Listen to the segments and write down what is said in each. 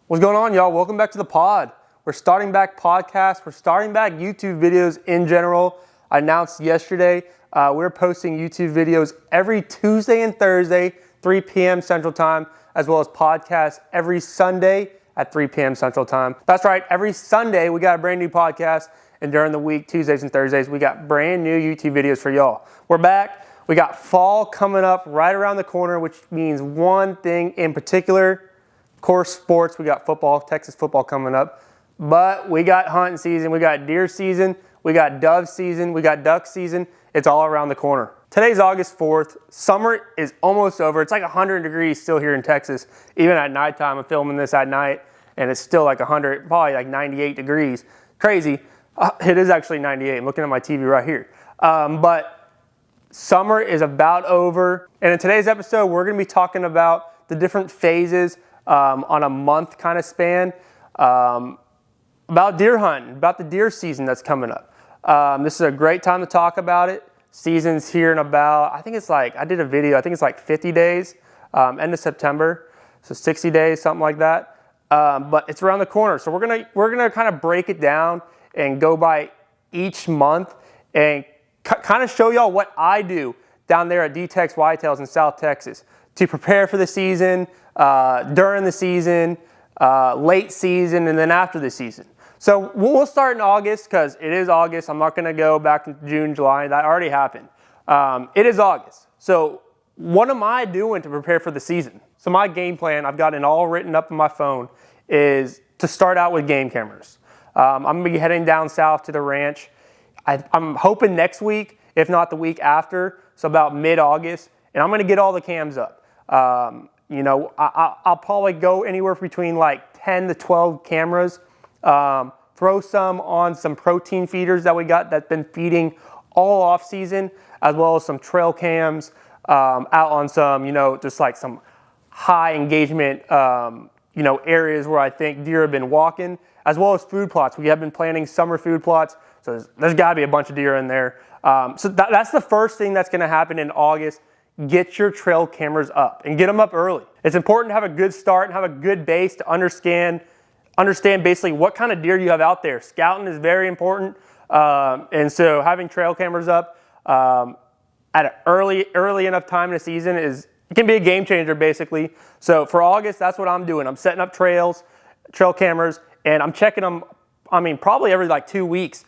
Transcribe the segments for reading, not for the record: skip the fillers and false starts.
What's going on, y'all? Welcome back to the pod. We're starting back podcasts. We're starting back YouTube videos in general. I announced yesterday we're posting YouTube videos every Tuesday and Thursday, 3 p.m. Central Time, as well as podcasts every Sunday at 3 p.m. Central Time. That's right. Every Sunday, we got a brand new podcast. And during the week, Tuesdays and Thursdays, we got brand new YouTube videos for y'all. We're back. We got fall coming up right around the corner, which means one thing in particular. Of course, sports. We got football, Texas football coming up. But we got hunting season. We got deer season. We got dove season. We got duck season. It's all around the corner. Today's August 4th. Summer is almost over. It's like 100 degrees still here in Texas. Even at nighttime, I'm filming this at night, and it's still like 100, probably like 98 degrees. Crazy. It is actually 98. I'm looking at my TV right here. But summer is about over. And in today's episode, we're going to be talking about the different phases on a month kind of span, about deer hunting, about the deer season that's coming up. This is a great time to talk about it. Season's here in about, I think it's like, I did a video, I think it's like 50 days, end of September, so 60 days, something like that. But it's around the corner, so we're gonna kind of break it down and go by each month and kind of show y'all what I do down there at D-Tex Whitetails in South Texas to prepare for the season, during the season, late season, and then after the season. So we'll start in August because it is August. I'm not going to go back to June, July. That already happened. It is August. So what am I doing to prepare for the season? So my game plan, I've got it all written up on my phone, is to start out with game cameras. I'm going to be heading down south to the ranch. I'm hoping next week, if not the week after, so about mid-August, and I'm going to get all the cams up. I'll probably go anywhere between like 10 to 12 cameras, throw some on some protein feeders that we got that's been feeding all off season, as well as some trail cams, out on some, just like some high engagement, areas where I think deer have been walking, as well as food plots. We have been planting summer food plots, so there's got to be a bunch of deer in there. So that's the first thing that's going to happen in August. Get your trail cameras up and get them up early. It's important to have a good start and have a good base to understand basically what kind of deer you have out there. Scouting is very important, and so having trail cameras up at an early enough time in the season can be a game changer basically. So for August, that's what I'm doing. I'm setting up trail cameras, and I'm checking them. Probably every like 2 weeks.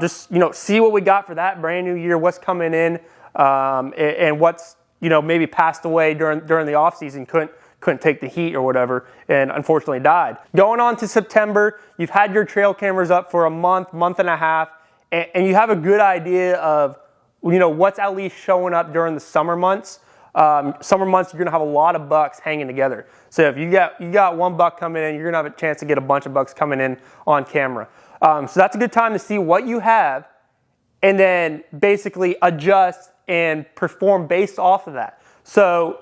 Just see what we got for that brand new year, what's coming in, and what's maybe passed away during the off season, couldn't take the heat or whatever, and unfortunately died. Going on to September, you've had your trail cameras up for a month and a half, and you have a good idea of what's at least showing up during the summer months. Summer months, you're gonna have a lot of bucks hanging together. So if you got one buck coming in, you're gonna have a chance to get a bunch of bucks coming in on camera. So that's a good time to see what you have, and then basically adjust and perform based off of that. So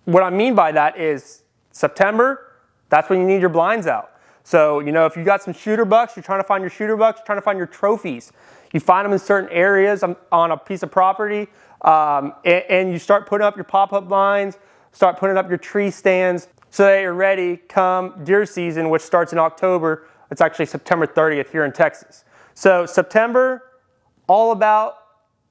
what I mean by that is September, that's when you need your blinds out. So, if you got some shooter bucks, you're trying to find your shooter bucks, you're trying to find your trophies. You find them in certain areas on a piece of property, and you start putting up your pop-up blinds, start putting up your tree stands so that you're ready come deer season, which starts in October. It's actually September 30th here in Texas. So September, all about,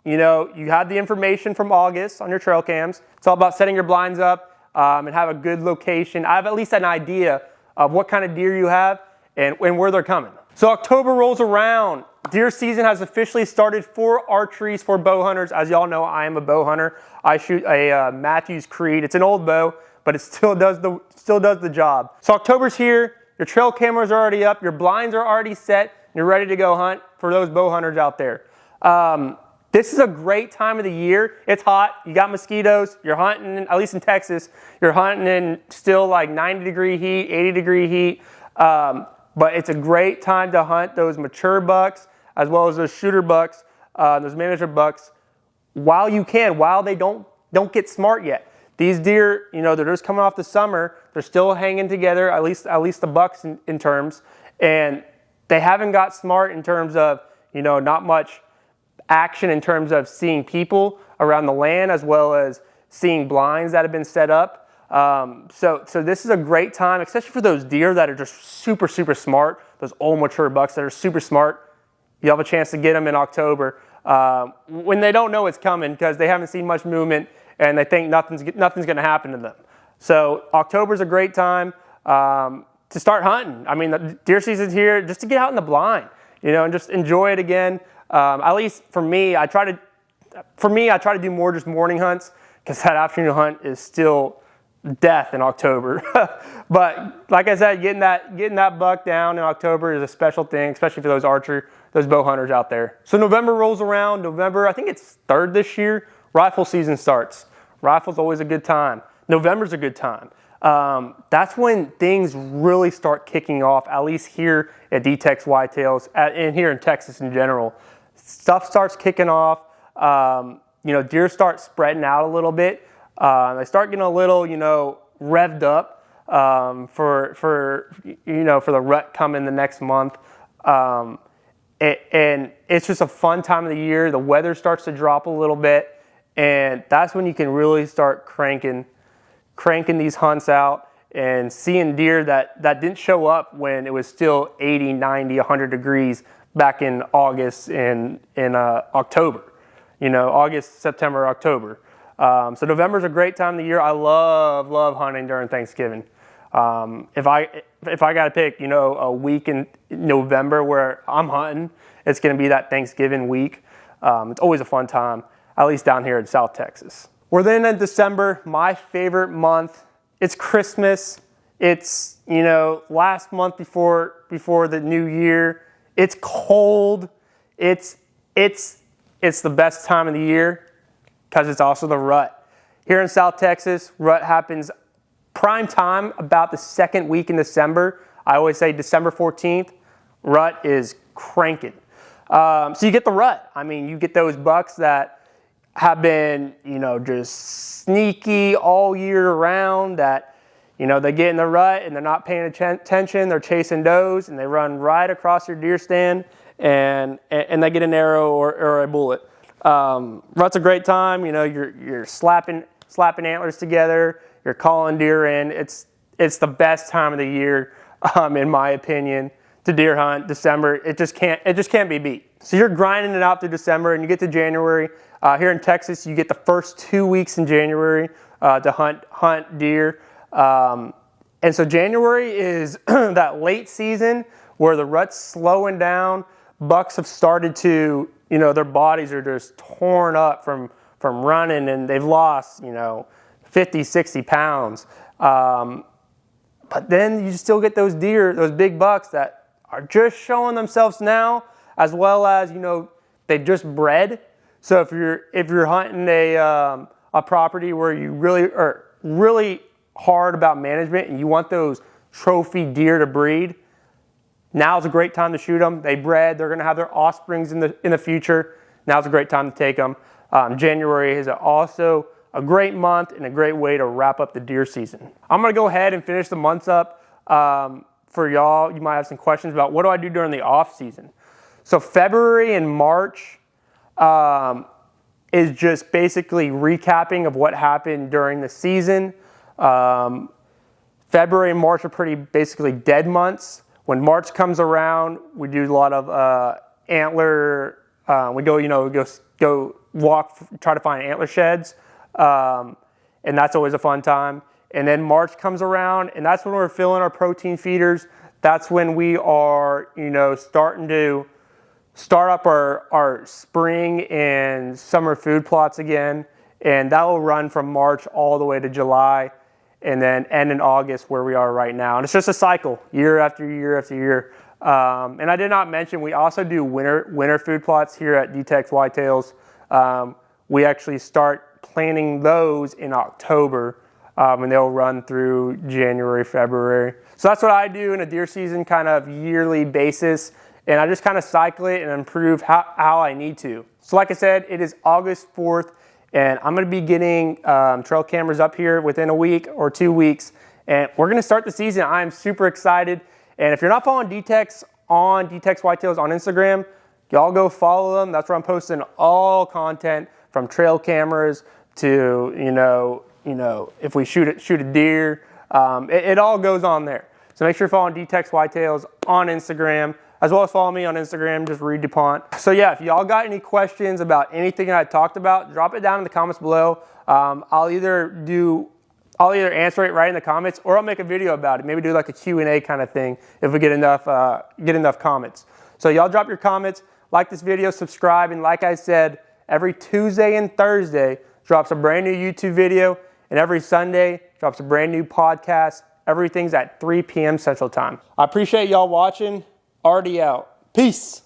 you had the information from August on your trail cams. It's all about setting your blinds up and have a good location. I have at least an idea of what kind of deer you have and where they're coming. So October rolls around. Deer season has officially started for archeries, for bow hunters. As y'all know, I am a bow hunter. I shoot a Matthews Creed. It's an old bow, but it still does the job. So October's here. Your trail cameras are already up. Your blinds are already set. And you're ready to go hunt for those bow hunters out there. This is a great time of the year. It's hot. You got mosquitoes. You're hunting, at least in Texas, you're hunting in still like 90-degree heat, 80-degree heat. But it's a great time to hunt those mature bucks as well as those shooter bucks, those miniature bucks, while you can, while they don't get smart yet. These deer, they're just coming off the summer. They're still hanging together, at least the bucks in terms, and they haven't got smart in terms of, not much action in terms of seeing people around the land, as well as seeing blinds that have been set up. So this is a great time, especially for those deer that are just super, super smart, those old mature bucks that are super smart. You have a chance to get them in October when they don't know it's coming because they haven't seen much movement and they think nothing's going to happen to them. So October's a great time to start hunting. I mean, the deer season's here just to get out in the blind, and just enjoy it again. At least for me, I try to do more just morning hunts because that afternoon hunt is still death in October. But like I said, getting that buck down in October is a special thing, especially for those bow hunters out there. So November rolls around. November, I think it's 3rd this year. Rifle season starts. Rifle's always a good time. November's a good time. That's when things really start kicking off, at least here at D-Tex Whitetails and here in Texas in general. Stuff starts kicking off. Deer start spreading out a little bit. They start getting a little, revved up for the rut coming the next month. And it's just a fun time of the year. The weather starts to drop a little bit, and that's when you can really start cranking these hunts out and seeing deer that didn't show up when it was still 80, 90, 100 degrees back in August and in October. August, September, October. So November's a great time of the year. I love hunting during Thanksgiving. If I got to pick, a week in November where I'm hunting, it's going to be that Thanksgiving week. It's always a fun time, at least down here in South Texas. We're then in December, my favorite month. It's Christmas. It's, last month before the new year. It's cold. It's the best time of the year because it's also the rut. Here in South Texas, rut happens prime time about the second week in December. I always say December 14th, rut is cranking. So you get the rut. I mean, you get those bucks that have been, just sneaky all year round that, they get in the rut and they're not paying attention. They're chasing does and they run right across your deer stand and they get an arrow or a bullet. Rut's a great time. You're slapping antlers together. You're calling deer in. It's the best time of the year, in my opinion, to deer hunt. December, it just can't be beat. So you're grinding it out through December, and you get to January. Here in Texas, you get the first 2 weeks in January to hunt deer. And so January is that late season where the rut's slowing down. Bucks have started to, their bodies are just torn up from running, and they've lost, 50, 60 pounds. But then you still get those deer, those big bucks that are just showing themselves now, as well as, they've just bred. So if you're hunting a property where you really are really hard about management and you want those trophy deer to breed, now's a great time to shoot them. They bred. They're going to have their offsprings in the future. Now's a great time to take them. January is also a great month and a great way to wrap up the deer season. I'm going to go ahead and finish the months up for y'all. You might have some questions about what do I do during the off season. So February and March is just basically recapping of what happened during the season. February and March are pretty basically dead months. When March comes around, we do a lot of antler. We go walk, try to find antler sheds, and that's always a fun time. And then March comes around, and that's when we're filling our protein feeders. That's when we are, starting to start up our spring and summer food plots again, and that will run from March all the way to July, and then end in August where we are right now. And it's just a cycle, year after year after year. And I did not mention, we also do winter food plots here at D-Tex Whitetails. We actually start planting those in October, and they'll run through January, February. So that's what I do in a deer season kind of yearly basis. And I just kind of cycle it and improve how I need to. So like I said, it is August 4th, and I'm going to be getting trail cameras up here within a week or 2 weeks. And we're going to start the season. I'm super excited. And if you're not following D-Tex on D-Tex Whitetails on Instagram, y'all go follow them. That's where I'm posting all content from trail cameras to, if we shoot a deer. It all goes on there. So make sure you're following D-Tex Whitetails on Instagram, as well as follow me on Instagram, just Reed DuPont. So yeah, if y'all got any questions about anything that I talked about, drop it down in the comments below. I'll either answer it right in the comments, or I'll make a video about it. Maybe do like a Q&A kind of thing if we get enough comments. So y'all drop your comments, like this video, subscribe, and like I said, every Tuesday and Thursday drops a brand new YouTube video, and every Sunday drops a brand new podcast. Everything's at 3 p.m. Central Time. I appreciate y'all watching. Artie out. Peace.